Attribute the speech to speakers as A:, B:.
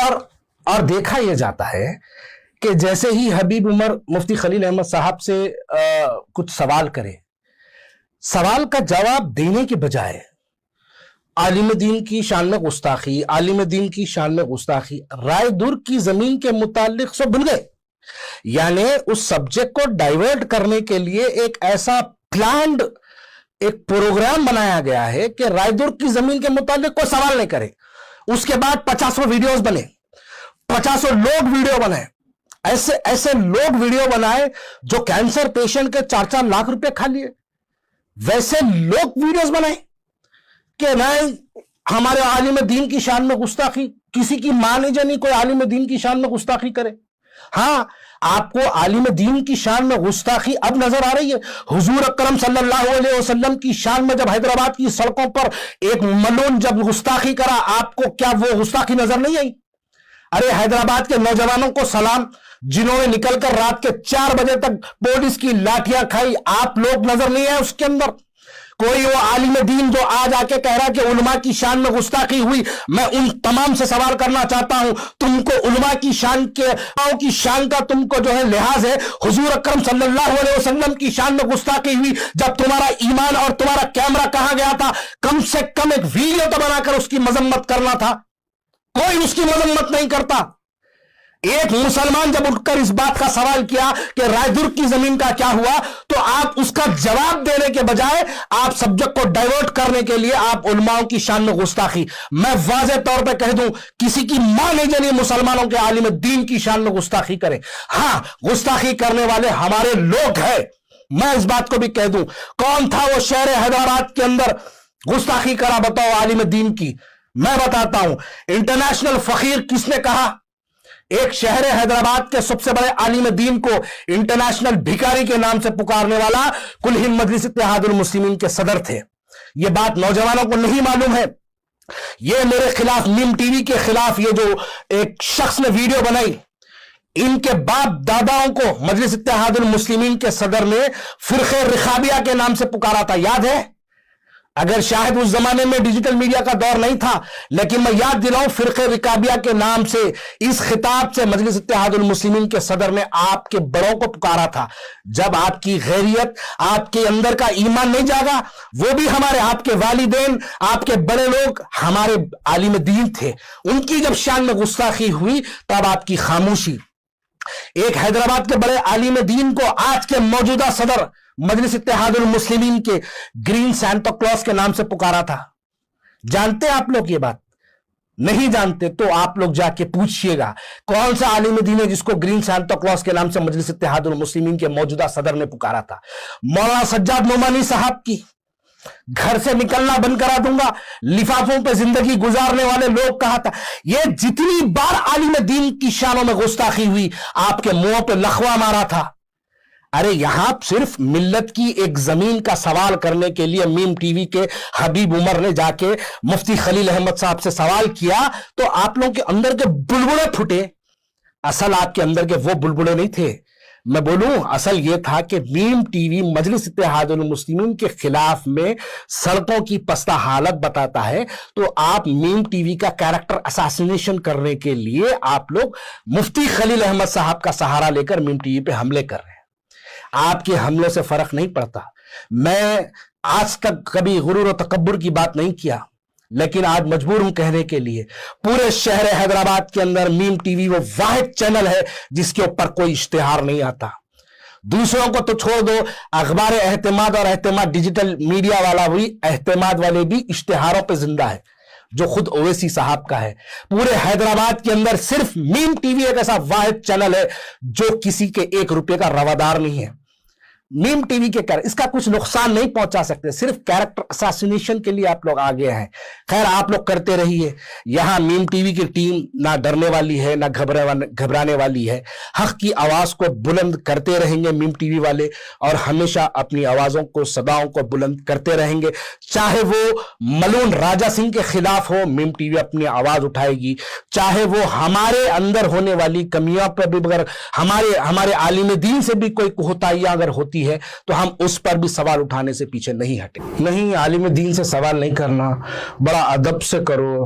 A: اور دیکھا یہ جاتا ہے کہ جیسے ہی حبیب عمر مفتی خلیل احمد صاحب سے کچھ سوال کرے، سوال کا جواب دینے کے بجائے عالم دین کی شان میں گستاخی، عالم دین کی شان میں گستاخی، رائے دور کی زمین کے متعلق سب بھول گئے. یعنی اس سبجیکٹ کو ڈائیورٹ کرنے کے لیے ایک ایسا پلانڈ ایک پروگرام بنایا گیا ہے کہ رائے دور کی زمین کے متعلق کوئی سوال نہیں کرے. اس کے بعد 50 ویڈیوز بنے، 50 لوگ ویڈیو بنائے، ایسے لوگ ویڈیو بنائے جو کینسر پیشنٹ کے 4 لاکھ روپے کھا لیے. ویسے لوگ ویڈیوز بنائے کہ نہیں ہمارے عالم دین کی شان میں گستاخی، کسی کی ماں نہیں جانی کوئی عالم دین کی شان میں گستاخی کرے. ہاں، آپ کو عالم دین کی شان میں گستاخی اب نظر آ رہی ہے. حضور اکرم صلی اللہ علیہ وسلم کی شان میں جب حیدرآباد کی سڑکوں پر ایک ملون جب گستاخی کرا، آپ کو کیا وہ گستاخی نظر نہیں آئی؟ ارے حیدرآباد کے نوجوانوں کو سلام، جنہوں نے نکل کر رات کے 4 بجے تک پولیس کی لاٹیاں کھائی، آپ لوگ نظر نہیں آئے اس کے اندر؟ کوئی وہ عالم دین جو آج آ کے کہہ رہا کہ علماء کی شان میں گستاخی ہوئی، میں ان تمام سے سوال کرنا چاہتا ہوں، تم کو علماء کی شان کا تم کو جو ہے لحاظ ہے؟ حضور اکرم صلی اللہ علیہ وسلم کی شان میں گستاخی ہوئی جب تمہارا ایمان اور تمہارا کیمرہ کہاں گیا تھا؟ کم سے کم ایک ویڈیو تو بنا کر اس کی مذمت کرنا تھا. کوئی اس کی مذمت نہیں کرتا. ایک مسلمان جب اٹھ کر اس بات کا سوال کیا کہ رائے دور کی زمین کا کیا ہوا، تو آپ اس کا جواب دینے کے بجائے آپ سبجیکٹ کو ڈائیورٹ کرنے کے لیے آپ علماؤں کی شان میں گستاخی. میں واضح طور پہ کہہ دوں، کسی کی ماں نہیں جانی مسلمانوں کے عالم دین کی شان میں گستاخی کرے. ہاں، گستاخی کرنے والے ہمارے لوگ ہیں. میں اس بات کو بھی کہہ دوں، کون تھا وہ شہر حیدرآباد کے اندر گستاخی کرا بتاؤ عالم دین کی؟ میں بتاتا ہوں. انٹرنیشنل فقیر کس نے کہا؟ ایک شہر حیدرآباد کے سب سے بڑے عالم دین کو انٹرنیشنل بھکاری کے نام سے پکارنے والا کل ہند مجلس اتحاد المسلمین کے صدر تھے. یہ بات نوجوانوں کو نہیں معلوم ہے. یہ میرے خلاف میم ٹی وی کے خلاف یہ جو ایک شخص نے ویڈیو بنائی، ان کے باپ داداؤں کو مجلس اتحاد المسلمین کے صدر نے فرقہ رخابیہ کے نام سے پکارا تھا. یاد ہے؟ اگر شاید اس زمانے میں ڈیجیٹل میڈیا کا دور نہیں تھا، لیکن میں یاد دلاؤں، فرقہ رکابیہ کے نام سے اس خطاب سے مجلس اتحاد المسلمین کے صدر نے آپ کے بڑوں کو پکارا تھا. جب آپ کی غیریت، آپ کے اندر کا ایمان نہیں جاگا، وہ بھی ہمارے آپ کے والدین، آپ کے بڑے لوگ ہمارے عالم دین تھے، ان کی جب شان میں گستاخی ہوئی تب آپ کی خاموشی. ایک حیدرآباد کے بڑے عالم دین کو آج کے موجودہ صدر مجلس اتحاد المسلمین کے گرین سانتا کلاس کے نام سے پکارا تھا. جانتے آپ لوگ یہ بات؟ نہیں جانتے تو آپ لوگ جا کے پوچھئے گا کون سا عالم دین ہے جس کو گرین سانتا کلاس کے نام سے مجلس اتحاد المسلمین کے موجودہ صدر نے پکارا تھا. مولانا سجاد نعمانی صاحب کی گھر سے نکلنا بند کرا دوں گا، لفافوں پہ زندگی گزارنے والے لوگ کہا تھا. یہ جتنی بار عالم دین کی شانوں میں گستاخی ہوئی، آپ کے منہوں پہ لخوا مارا تھا. ارے یہاں صرف ملت کی ایک زمین کا سوال کرنے کے لیے میم ٹی وی کے حبیب عمر نے جا کے مفتی خلیل احمد صاحب سے سوال کیا تو آپ لوگوں کے اندر کے بلبلے پھٹے. اصل آپ کے اندر کے وہ بلبلے نہیں تھے. میں بولوں اصل یہ تھا کہ میم ٹی وی مجلس اتحاد المسلمین کے خلاف میں سڑکوں کی پستہ حالت بتاتا ہے، تو آپ میم ٹی وی کا کیریکٹر اساسینیشن کرنے کے لیے آپ لوگ مفتی خلیل احمد صاحب کا سہارا لے کر میم ٹی وی پہ حملے کر رہے ہیں. آپ کے حملوں سے فرق نہیں پڑتا. میں آج تک کبھی غرور و تکبر کی بات نہیں کیا، لیکن آج مجبور ہوں کہنے کے لیے، پورے شہر حیدرآباد کے اندر میم ٹی وی وہ واحد چینل ہے جس کے اوپر کوئی اشتہار نہیں آتا. دوسروں کو تو چھوڑ دو، اخبار اعتماد اور اعتماد ڈیجیٹل میڈیا والا بھی، اعتماد والے بھی اشتہاروں پہ زندہ ہے جو خود اویسی صاحب کا ہے. پورے حیدرآباد کے اندر صرف میم ٹی وی ایک ایسا واحد چینل ہے جو کسی کے 1 روپے کا روادار نہیں ہے. میم ٹی وی کے اس کا کچھ نقصان نہیں پہنچا سکتے، صرف کیریکٹر اساسینیشن کے لیے آپ لوگ آگے ہیں. خیر آپ لوگ کرتے رہیے. یہاں میم ٹی وی کی ٹیم نہ ڈرنے والی ہے نہ گھبرانے والی ہے. حق کی آواز کو بلند کرتے رہیں گے میم ٹی وی والے، اور ہمیشہ اپنی آوازوں کو، صداؤں کو بلند کرتے رہیں گے. چاہے وہ ملون راجہ سنگھ کے خلاف ہو، میم ٹی وی اپنی آواز اٹھائے گی. چاہے وہ ہمارے اندر ہونے والی کمیوں پر بھی، اگر ہمارے عالم دین سے بھی کوئی کوتاہیاں اگر ہوتی ہے تو ہم اس پر بھی سوال اٹھانے سے پیچھے نہیں ہٹیں. نہیں، عالم دین سے سوال نہیں کرنا، بڑا ادب سے کرو،